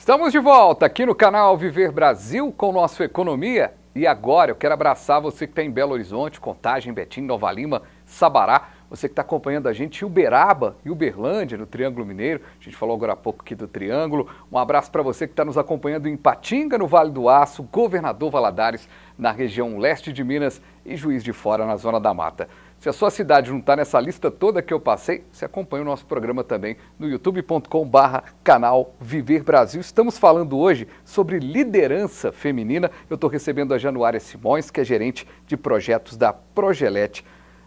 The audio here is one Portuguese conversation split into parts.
Estamos de volta aqui no canal Viver Brasil com o nosso Economia. E agora eu quero abraçar você que está em Belo Horizonte, Contagem, Betim, Nova Lima, Sabará. Você que está acompanhando a gente em Uberaba e Uberlândia, no Triângulo Mineiro. A gente falou agora há pouco aqui do Triângulo. Um abraço para você que está nos acompanhando em Ipatinga, no Vale do Aço, Governador Valadares, na região leste de Minas e Juiz de Fora, na Zona da Mata. Se a sua cidade não está nessa lista toda que eu passei, você acompanha o nosso programa também no youtube.com/canal Viver Brasil. Estamos falando hoje sobre liderança feminina. Eu estou recebendo a Januária Simões, que é gerente de projetos da Progelete.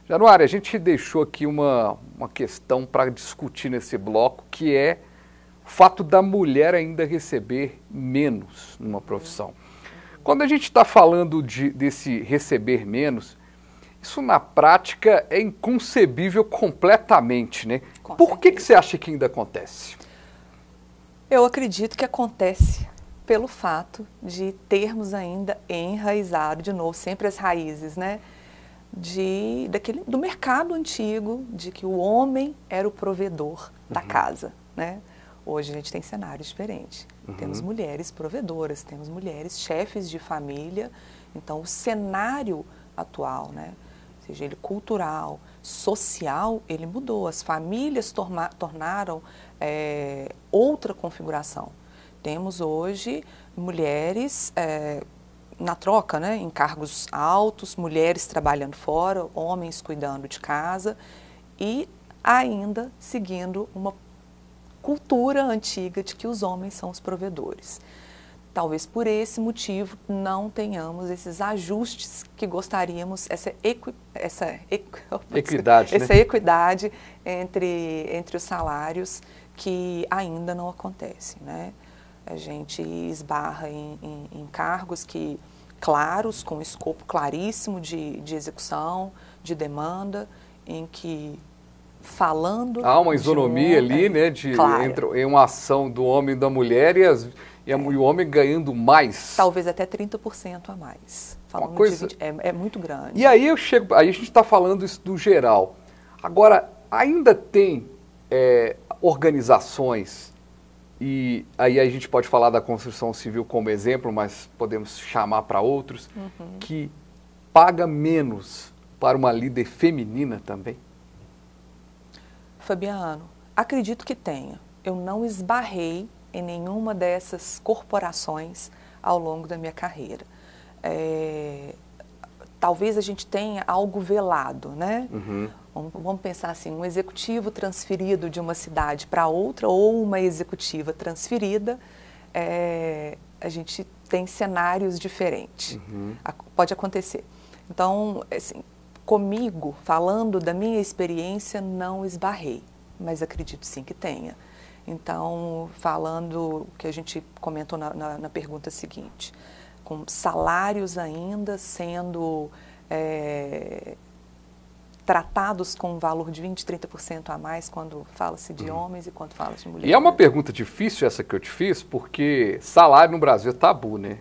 Januária, a gente deixou aqui uma questão para discutir nesse bloco, que é o fato da mulher ainda receber menos numa profissão. Quando a gente está falando desse receber menos, isso na prática é inconcebível completamente, né? Por que você acha que ainda acontece? Eu acredito que acontece pelo fato de termos ainda enraizado, de novo, sempre as raízes, né? Do mercado antigo, de que o homem era o provedor da casa, né? Hoje a gente tem cenários diferentes. Temos mulheres provedoras, temos mulheres chefes de família. Então, o cenário atual, né? Seja ele cultural, social, ele mudou. As famílias tornaram outra configuração. Temos hoje mulheres na troca, né, em cargos altos, mulheres trabalhando fora, homens cuidando de casa e ainda seguindo uma cultura antiga de que os homens são os provedores. Talvez por esse motivo não tenhamos esses ajustes que gostaríamos, essa equidade entre os salários que ainda não acontece, né? A gente esbarra em cargos claros, com escopo claríssimo de execução, de demanda, em que falando... Há uma isonomia ali, né, entre uma ação do homem e da mulher e o homem ganhando mais. Talvez até 30% a mais. Falando é muito grande. E aí aí a gente está falando isso do geral. Agora, ainda tem organizações, e aí a gente pode falar da construção civil como exemplo, mas podemos chamar para outros, que paga menos para uma líder feminina também? Fabiano, acredito que tenha. Eu não esbarrei em nenhuma dessas corporações ao longo da minha carreira. Talvez a gente tenha algo velado, né? Vamos pensar assim, um executivo transferido de uma cidade para outra ou uma executiva transferida, a gente tem cenários diferentes. Pode acontecer. Então, assim, comigo, falando da minha experiência, não esbarrei, mas acredito sim que tenha. Então, falando o que a gente comentou na pergunta seguinte, com salários ainda sendo tratados com um valor de 20%, 30% a mais quando fala-se de homens e quando fala-se de mulheres. E é uma pergunta difícil essa que eu te fiz, porque salário no Brasil é tabu, né?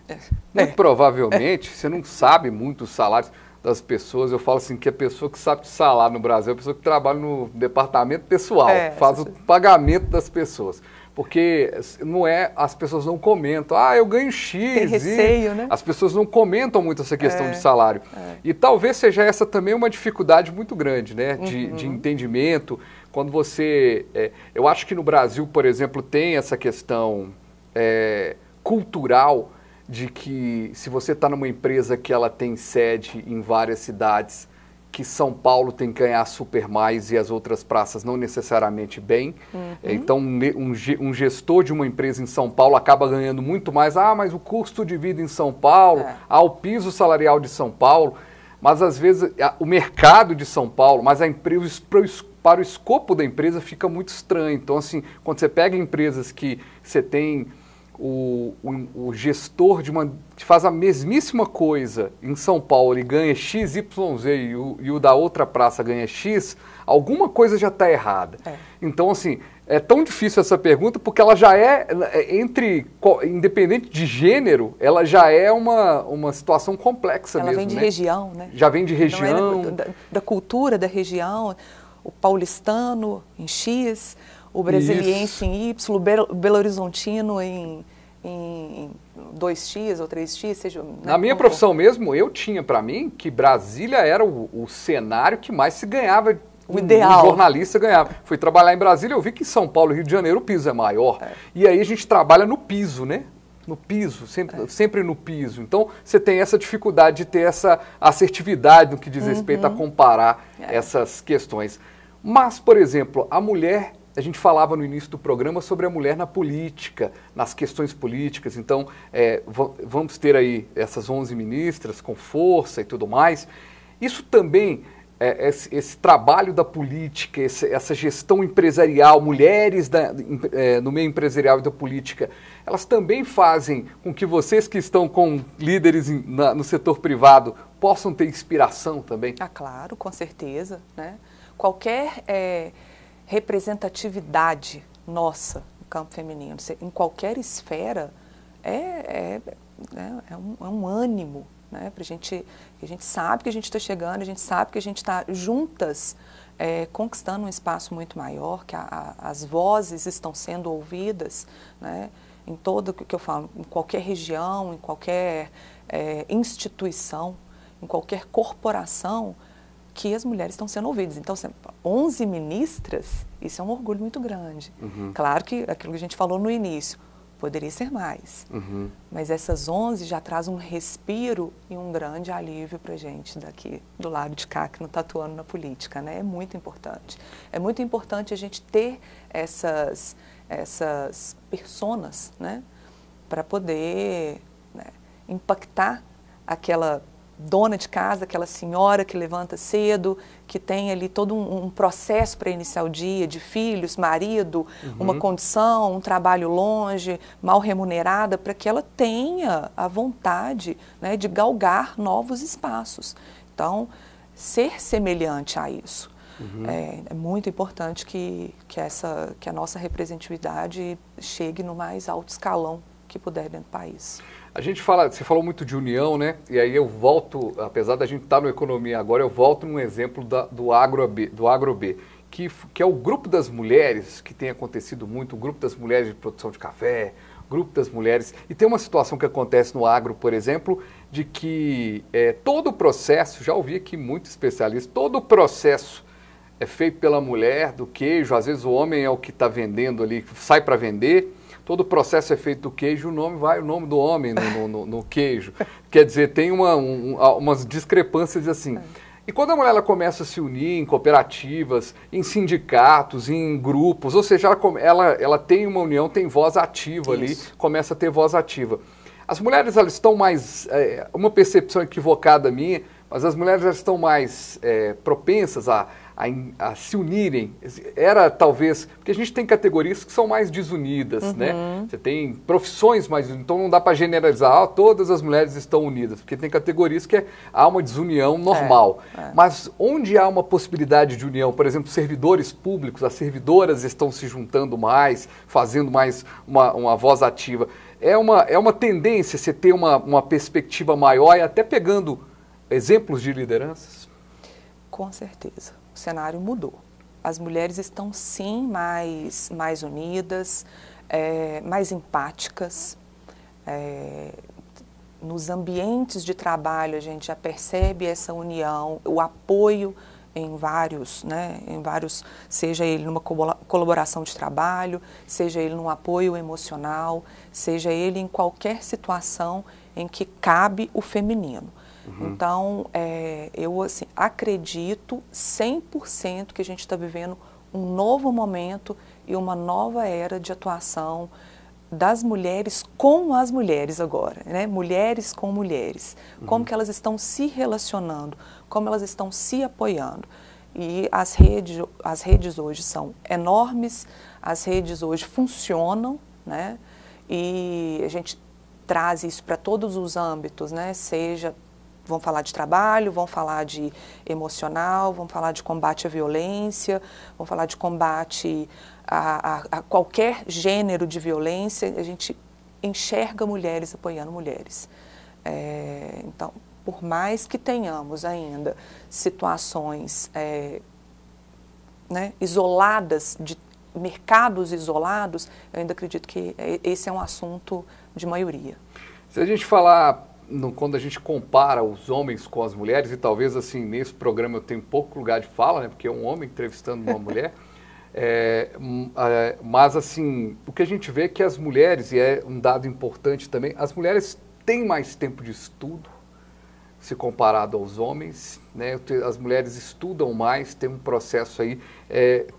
Muito provavelmente, você não sabe muito os salários das pessoas. Eu falo assim que a pessoa que sabe de salário no Brasil é a pessoa que trabalha no departamento pessoal, faz o pagamento das pessoas. Porque as pessoas não comentam, eu ganho X. Tem receio, né? As pessoas não comentam muito essa questão de salário. E talvez seja essa também uma dificuldade muito grande, né? De entendimento. Quando você... eu acho que no Brasil, por exemplo, tem essa questão cultural de que se você está numa empresa que ela tem sede em várias cidades, que São Paulo tem que ganhar super mais e as outras praças não necessariamente bem. Então, um gestor de uma empresa em São Paulo acaba ganhando muito mais. Mas o custo de vida em São Paulo, o piso salarial de São Paulo, mas às vezes o mercado de São Paulo, mas a empresa, para o escopo da empresa fica muito estranho. Então, assim, quando você pega empresas que você tem o gestor que faz a mesmíssima coisa em São Paulo e ganha XYZ e o da outra praça ganha X, alguma coisa já está errada. Então, assim, é tão difícil essa pergunta porque ela já independente de gênero, ela já é uma situação complexa mesmo. Ela vem de região, né? Já vem de região. Da cultura da região, o paulistano em X, o brasiliense em Y, o belo-horizontino em em 2 dias ou 3 dias, seja... Né, na minha profissão mesmo, eu tinha para mim que Brasília era o cenário que mais se ganhava, o ideal. Um jornalista ganhava. Fui trabalhar em Brasília, eu vi que em São Paulo e Rio de Janeiro o piso é maior. E aí a gente trabalha no piso, né? No piso, sempre no piso. Então, você tem essa dificuldade de ter essa assertividade no que diz respeito a comparar essas questões. Mas, por exemplo, a mulher, a gente falava no início do programa sobre a mulher na política, nas questões políticas. Então, vamos ter aí essas 11 ministras com força e tudo mais. Isso também... esse trabalho da política, essa gestão empresarial, mulheres no meio empresarial e da política, elas também fazem com que vocês que estão com líderes no setor privado possam ter inspiração também? Ah, claro, com certeza, né? Qualquer representatividade nossa no campo feminino, em qualquer esfera, é um ânimo, né, pra gente, a gente sabe que a gente está chegando, a gente sabe que a gente está juntas conquistando um espaço muito maior, que as vozes estão sendo ouvidas, né, em todo o que eu falo, em qualquer região, em qualquer instituição, em qualquer corporação, que as mulheres estão sendo ouvidas. Então, 11 ministras, isso é um orgulho muito grande. Claro que aquilo que a gente falou no início, poderia ser mais, mas essas 11 já traz um respiro e um grande alívio para a gente daqui do lado de cá, que não está atuando na política, né? É muito importante. É muito importante a gente ter essas personas, né? Para poder, né, impactar aquela dona de casa, aquela senhora que levanta cedo, que tem ali todo um processo para iniciar o dia, de filhos, marido, uma condição, um trabalho longe, mal remunerada, para que ela tenha a vontade, né, de galgar novos espaços. Então, ser semelhante a isso. É muito importante que a nossa representatividade chegue no mais alto escalão que puder dentro do país. A gente fala, você falou muito de união, né? E aí eu volto, apesar da gente estar no Economia agora, eu volto num exemplo do Agro B, que é o grupo das mulheres, que tem acontecido muito, o grupo das mulheres de produção de café, o grupo das mulheres. E tem uma situação que acontece no agro, por exemplo, de que todo o processo, já ouvi aqui muito especialista, todo o processo é feito pela mulher, do queijo, às vezes o homem é o que está vendendo ali, sai para vender. Todo o processo é feito do queijo, o nome do homem no queijo. Quer dizer, tem umas discrepâncias assim. E quando a mulher ela começa a se unir em cooperativas, em sindicatos, em grupos, ou seja, ela tem uma união, tem voz ativa ali, começa a ter voz ativa. As mulheres elas estão mais, uma percepção equivocada minha, mas as mulheres elas estão mais propensas a se unirem. Era talvez, porque a gente tem categorias que são mais desunidas, né? Você tem profissões mais, então não dá para generalizar, todas as mulheres estão unidas, porque tem categorias que há uma desunião normal. Mas onde há uma possibilidade de união, por exemplo, servidores públicos, as servidoras estão se juntando mais, fazendo mais uma voz ativa. É uma tendência você ter uma perspectiva maior e até pegando exemplos de lideranças? Com certeza. O cenário mudou. As mulheres estão, sim, mais unidas, mais empáticas. Nos ambientes de trabalho, a gente já percebe essa união, o apoio em vários, seja ele numa colaboração de trabalho, seja ele num apoio emocional, seja ele em qualquer situação em que cabe o feminino. Então, eu assim, acredito 100% que a gente está vivendo um novo momento e uma nova era de atuação das mulheres com as mulheres agora, né? Mulheres com mulheres. Como que elas estão se relacionando, como elas estão se apoiando. E as redes hoje são enormes, as redes hoje funcionam, né? E a gente traz isso para todos os âmbitos, né? Vamos falar de trabalho, vamos falar de emocional, vamos falar de combate à violência, vamos falar de combate a qualquer gênero de violência. A gente enxerga mulheres apoiando mulheres. Então, por mais que tenhamos ainda situações isoladas de mercados isolados, eu ainda acredito que esse é um assunto de maioria. Se a gente falar, quando a gente compara os homens com as mulheres, e talvez assim, nesse programa eu tenho pouco lugar de fala, né, porque é um homem entrevistando uma mulher, mas assim, o que a gente vê é que as mulheres, e é um dado importante também, as mulheres têm mais tempo de estudo, se comparado aos homens, né? As mulheres estudam mais, tem um processo aí,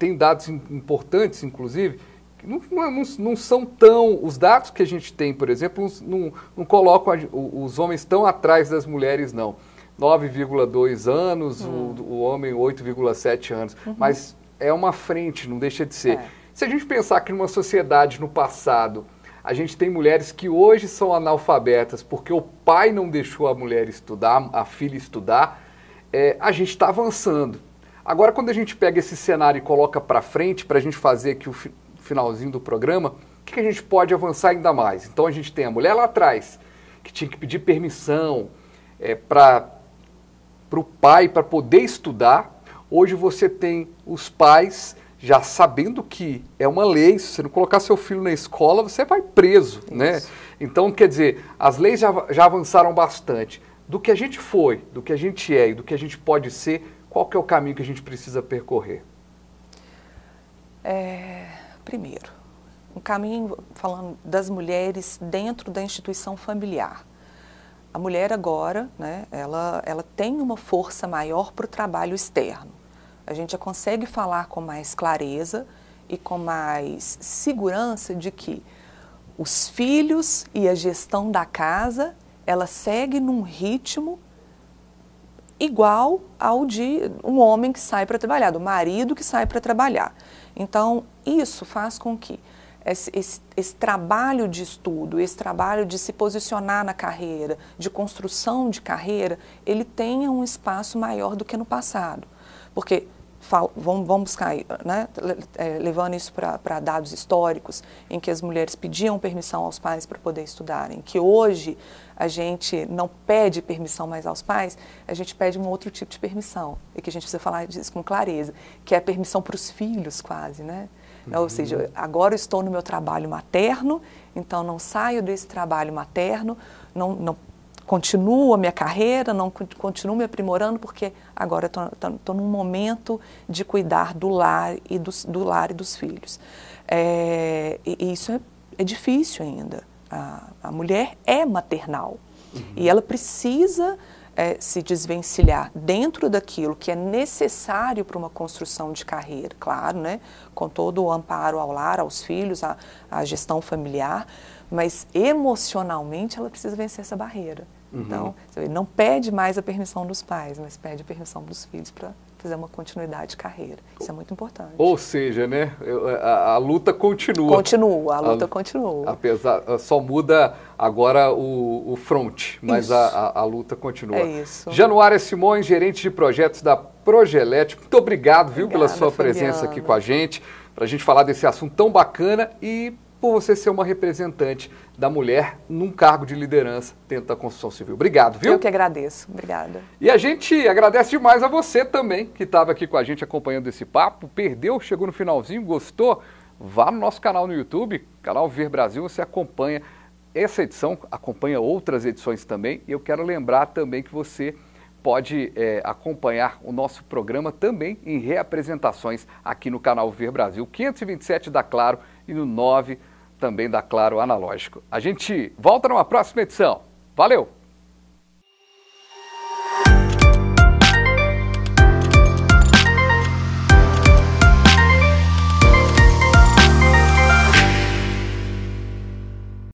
tem dados importantes, inclusive, que não são tão, os dados que a gente tem, por exemplo, não colocam os homens tão atrás das mulheres, não. 9,2 anos, o homem 8,7 anos, mas é uma frente, não deixa de ser. Se a gente pensar que numa sociedade no passado, a gente tem mulheres que hoje são analfabetas porque o pai não deixou a mulher estudar, a filha estudar, a gente está avançando. Agora, quando a gente pega esse cenário e coloca para frente, para a gente fazer aqui o finalzinho do programa, o que a gente pode avançar ainda mais? Então, a gente tem a mulher lá atrás, que tinha que pedir permissão para o pai para poder estudar. Hoje você tem os pais já sabendo que é uma lei, se você não colocar seu filho na escola, você vai preso, né? Então, quer dizer, as leis já avançaram bastante. Do que a gente foi, do que a gente é e do que a gente pode ser, qual que é o caminho que a gente precisa percorrer? Primeiro, um caminho, falando das mulheres dentro da instituição familiar. A mulher agora, né, ela tem uma força maior para o trabalho externo. A gente já consegue falar com mais clareza e com mais segurança de que os filhos e a gestão da casa, ela segue num ritmo igual ao de um homem que sai para trabalhar, do marido que sai para trabalhar. Então, isso faz com que esse trabalho de estudo, esse trabalho de se posicionar na carreira, de construção de carreira, ele tenha um espaço maior do que no passado. Porque, vamos buscar, né, levando isso para dados históricos, em que as mulheres pediam permissão aos pais para poder estudarem, que hoje a gente não pede permissão mais aos pais, a gente pede um outro tipo de permissão, e que a gente precisa falar disso com clareza, que é a permissão para os filhos quase, né? Ou seja, agora eu estou no meu trabalho materno, então não saio desse trabalho materno, não continuo a minha carreira, não continuo me aprimorando, porque agora estou num momento de cuidar do lar e dos filhos. E isso é difícil ainda. A mulher é maternal e ela precisa se desvencilhar dentro daquilo que é necessário para uma construção de carreira, claro, né? Com todo o amparo ao lar, aos filhos, à gestão familiar, mas emocionalmente ela precisa vencer essa barreira. Então, não pede mais a permissão dos pais, mas pede a permissão dos filhos para fazer uma continuidade de carreira. Isso é muito importante. Ou seja, né, a luta continua. Continua, a luta continua. Apesar, só muda agora o front, mas a luta continua. É isso. Januária Simões, gerente de projetos da Progelete, muito obrigado, viu, pela sua presença aqui com a gente, para a gente falar desse assunto tão bacana e por você ser uma representante da mulher num cargo de liderança dentro da construção civil. Obrigado, viu? Eu que agradeço. Obrigada. E a gente agradece demais a você também, que estava aqui com a gente acompanhando esse papo. Perdeu, chegou no finalzinho, gostou? Vá no nosso canal no YouTube, canal Viver Brasil, você acompanha essa edição, acompanha outras edições também. E eu quero lembrar também que você pode acompanhar o nosso programa também em reapresentações aqui no canal Viver Brasil, 527 da Claro e no 9 também da Claro Analógico. A gente volta numa próxima edição. Valeu!